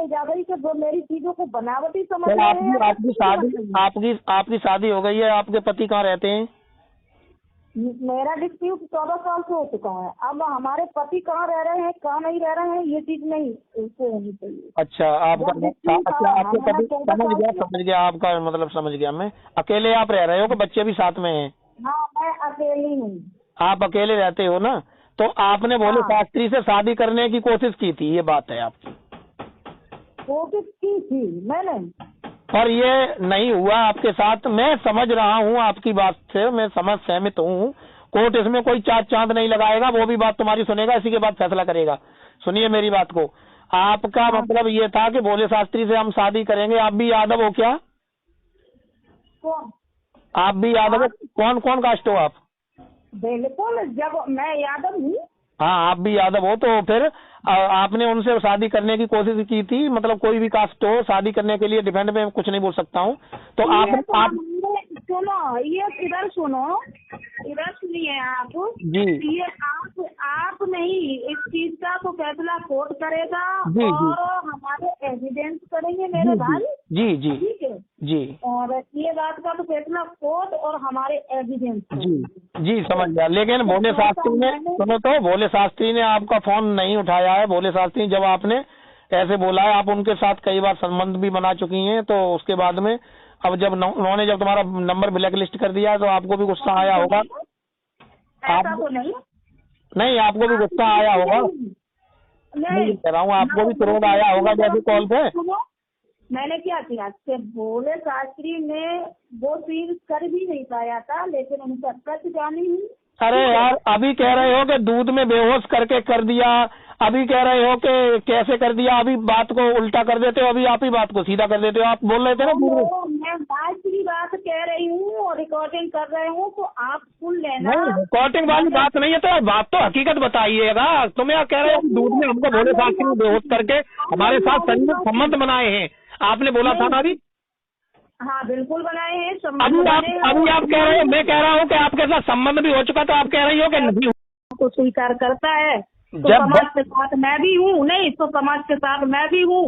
जा रही कि वो मेरी चीजों को बनावटी समझ तो रहे हैं। आपकी शादी हो गई है, आपके पति कहाँ रहते हैं? मेरा डिस्प्यूट 14 साल से हो चुका है। अब हमारे पति कहाँ रह रहे हैं, कहाँ नहीं रह रहे हैं, ये चीज नहीं उसको होनी चाहिए। अच्छा, आपके पति, समझ गया आपका मतलब, समझ गया मैं। अकेले आप रह रहे हो कि बच्चे भी साथ में हैं? हाँ, मैं अकेली हूँ। आप अकेले रहते हो ना, तो आपने भोले हाँ। शास्त्री से शादी करने की कोशिश की थी, ये बात है आपकी? कोशिश की थी मैंने, पर ये नहीं हुआ आपके साथ। मैं समझ रहा हूँ आपकी बात से, मैं सहमत हूँ। कोर्ट इसमें कोई चांद नहीं लगाएगा, वो भी बात तुम्हारी सुनेगा, इसी के बाद फैसला करेगा। सुनिए मेरी बात को। आपका मतलब ये था कि भोले शास्त्री से हम शादी करेंगे। आप भी यादव हो क्या? कौन? आप भी यादव हो? कौन कौन कास्ट हो आप? बिल्कुल, जब मैं यादव हूँ। हाँ, आप भी यादव हो, तो फिर आपने उनसे शादी करने की कोशिश की थी। मतलब कोई भी कास्ट हो, शादी करने के लिए डिफेंड में कुछ नहीं बोल सकता हूँ। तो आप सुनो, ये इधर सुनो, इधर सुनिए आप जी। ये आप नहीं, इस चीज का तो फैसला कोर्ट करेगा जी, और हमारे एविडेंस करेंगे मेरे भाई। जी जी ठीक है जी। और ये बात का तो फैसला कोर्ट और हमारे एविडेंस जी जी, समझ गया। लेकिन भोले शास्त्री ने, सुनो तो, भोले शास्त्री ने आपका फोन नहीं उठाया है। भोले शास्त्री जब आपने ऐसे बोला है, आप उनके साथ कई बार संबंध भी बना चुकी हैं, तो उसके बाद में अब जब उन्होंने जब तुम्हारा नंबर ब्लैक लिस्ट कर दिया है, तो आपको भी गुस्सा आया होगा। ऐसा तो नहीं, आपको भी गुस्सा आया होगा। नहीं कह रहा हूँ, आपको भी तुरंत आया होगा जैसे कॉल पे। मैंने क्या किया कि भोले शास्त्री ने वो चीज कर भी नहीं पाया था, लेकिन उनका सच जानी हुई। अरे यार, अभी कह रहे हो कि दूध में बेहोश करके कर दिया, अभी कह रहे हो कि कैसे कर दिया, अभी बात को उल्टा कर देते हो, अभी आप ही बात को सीधा कर देते हो। आप बोल रहे थे ना मैं बात की बात कह रही हूँ और रिकॉर्डिंग कर रहे हूँ, तो आप सुन लेना। नहीं, रिकॉर्डिंग वाली बात नहीं है, तो बात तो हकीकत बताइएगा। तुम यार कह रहे हो दूध में हमको भोले शास्त्री ने बेहोश करके हमारे साथ शारीरिक संबंध बनाए हैं, आपने बोला था ना अभी। हाँ बिल्कुल बनाए हैं। अभी आप कह रहे हो, मैं कह रहा हूँ कि आपके साथ संबंध भी हो चुका, तो आप कह रही हो कि नहीं को स्वीकार करता है, तो समाज के साथ मैं भी हूँ। नहीं तो समाज के साथ मैं भी हूँ।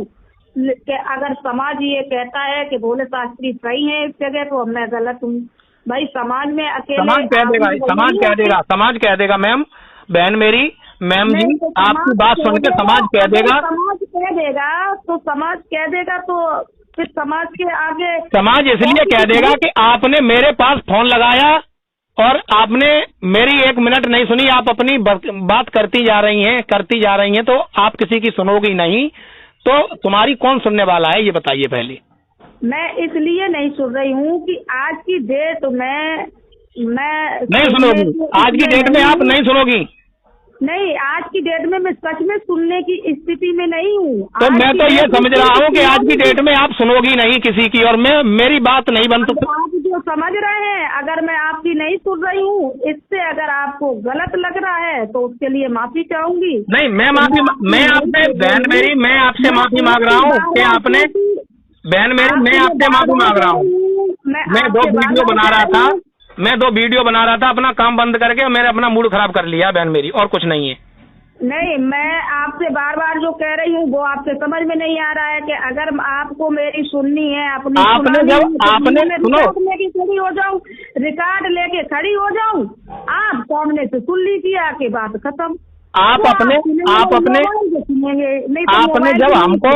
अगर समाज ये कहता है कि भोले शास्त्री सही है इस जगह, तो मैं गलत हूँ। भाई समाज में अकेले समाज कह देगा, समाज कह देगा मैम, बहन मेरी, मैम जी, आपकी बात सुन के समाज कह देगा। समाज कह देगा तो समाज कह देगा, तो फिर समाज के आगे समाज इसलिए कह देगा कि आपने मेरे पास फोन लगाया और आपने मेरी 1 मिनट नहीं सुनी, आप अपनी बात करती जा रही हैं, तो आप किसी की सुनोगी नहीं, तो तुम्हारी कौन सुनने वाला है, ये बताइए पहले। मैं इसलिए नहीं सुन रही हूँ कि आज की डेट में मैं नहीं सुनोगी। आज की डेट में आप नहीं सुनोगी? नहीं, आज की डेट में मैं सच में सुनने की स्थिति में नहीं हूँ। तो मैं तो ये समझ रहा हूँ कि आज की डेट में आप सुनोगी नहीं किसी की, और मेरी बात नहीं बन सकती। आप जो समझ रहे हैं, अगर मैं आपकी नहीं सुन रही हूँ, इससे अगर आपको गलत लग रहा है तो उसके लिए माफी चाहूंगी। नहीं, मैं आपसे, बहन मेरी, मैं आपसे माफी मांग रहा हूँ कि आपने, बहन मेरी, मैं आपसे माफी मांग रहा हूँ। मैं 2 वीडियो बना रहा था, अपना काम बंद करके मैंने अपना मूड खराब कर लिया बहन मेरी, और कुछ नहीं है। नहीं, मैं आपसे बार बार जो कह रही हूँ वो आपके समझ में नहीं आ रहा है कि अगर आपको मेरी सुननी है, आपने सुनो, खड़ी हो जाऊँ, रिकॉर्ड लेके खड़ी हो जाऊँ, आप सामने से सुन लीजिए, आके बात खत्म। आपने जब हमको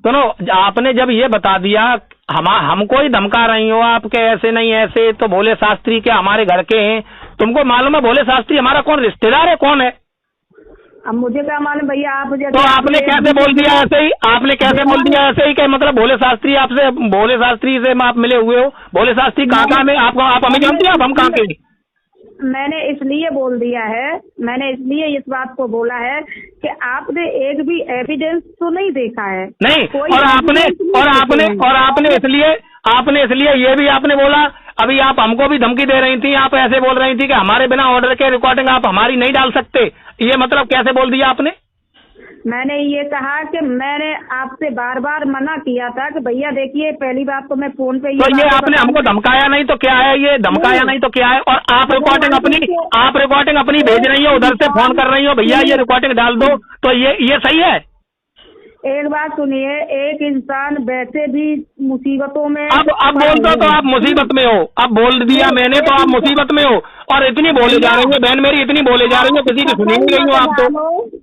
सुनो, आपने जब ये बता दिया, हमको ही धमका रही हो आपके ऐसे नहीं ऐसे, तो भोले शास्त्री के हमारे घर के हैं, तुमको मालूम है भोले शास्त्री हमारा कौन रिश्तेदार है, कौन है? अब मुझे क्या मालूम भैया, आप तो आपने कैसे बोल दिया ऐसे ही? आपने कैसे बोल दिया ऐसे ही कि मतलब भोले शास्त्री से आप मिले हुए हो? भोले शास्त्री कहाँ में? आप हमें जानते हैं, आप हम कहाँ के? मैंने इसलिए बोल दिया है, मैंने इसलिए इस बात को बोला है कि आपने एक भी एविडेंस तो नहीं देखा है। नहीं, और आपने इसलिए ये भी आपने बोला, अभी आप हमको भी धमकी दे रही थी, आप ऐसे बोल रही थी कि हमारे बिना ऑर्डर के रिकॉर्डिंग आप हमारी नहीं डाल सकते, ये मतलब कैसे बोल दिया आपने? मैंने ये कहा कि मैंने आपसे बार बार मना किया था कि भैया देखिए, पहली बात तो मैं फोन पे तो ये आपने हमको धमकाया नहीं तो क्या है, ये धमकाया नहीं तो क्या है? और आप रिकॉर्डिंग अपनी भेज रही हो, उधर से फोन कर रही हो, भैया ये रिकॉर्डिंग डाल दो, तो ये सही है? एक बात सुनिए, एक इंसान वैसे भी मुसीबतों में अब बोलते हो तो आप मुसीबत में हो। अब बोल दिया मैंने तो आप मुसीबत में हो, और इतनी बोले जा रही है बहन मेरी, इतनी बोले जा रही है, किसी की सुनी नहीं रही हो आप तो।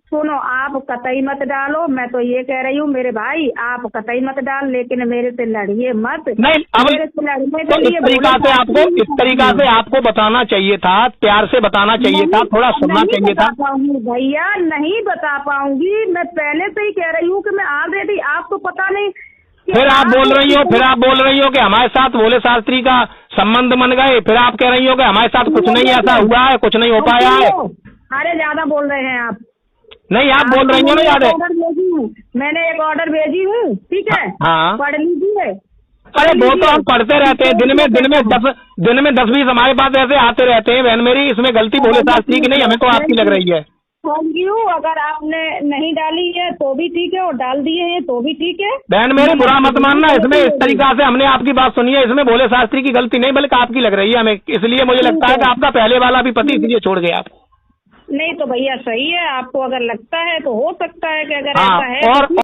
सुनो, आप कतई मत डालो, मैं तो ये कह रही हूँ मेरे भाई, आप कतई मत डाल, लेकिन मेरे से लड़िए मत। नहीं, अब मेरे से लड़ने तो इस तरीका से आपको बताना चाहिए था, प्यार से बताना चाहिए था, थोड़ा सुनना चाहिए था। भैया नहीं बता पाऊंगी, मैं पहले से ही कह रही हूँ कि मैं ऑलरेडी, आपको पता नहीं। फिर आप बोल रही हो कि हमारे साथ भोले शास्त्री का संबंध बन गए, फिर आप कह रही हो कि हमारे साथ कुछ नहीं ऐसा हुआ है, कुछ नहीं हो पाया है। अरे ज्यादा बोल रहे हैं आप। नहीं, आप बोल रही हो ना ज्यादा। मैंने एक ऑर्डर भेजी हूँ, ठीक है, हाँ, पढ़ लीजिए। अरे वो तो हम पढ़ते रहते हैं, दिन में 10-20 हमारे पास ऐसे आते रहते हैं बहन मेरी, इसमें गलती भोले शास्त्री की नहीं, हमें तो आपकी लग रही है। Thank you. अगर आपने नहीं डाली है तो भी ठीक है, और डाल दिए हैं तो भी ठीक है। बहन मेरी बुरा मत मानना, इसमें इस तरीका से हमने आपकी बात सुनी है, इसमें भोले शास्त्री की गलती नहीं बल्कि आपकी लग रही है हमें, इसलिए मुझे लगता है कि आपका पहले वाला भी पति इसलिए छोड़ गया आप। नहीं तो भैया सही है, आपको अगर लगता है तो हो सकता है कि अगर हाँ, ऐसा है।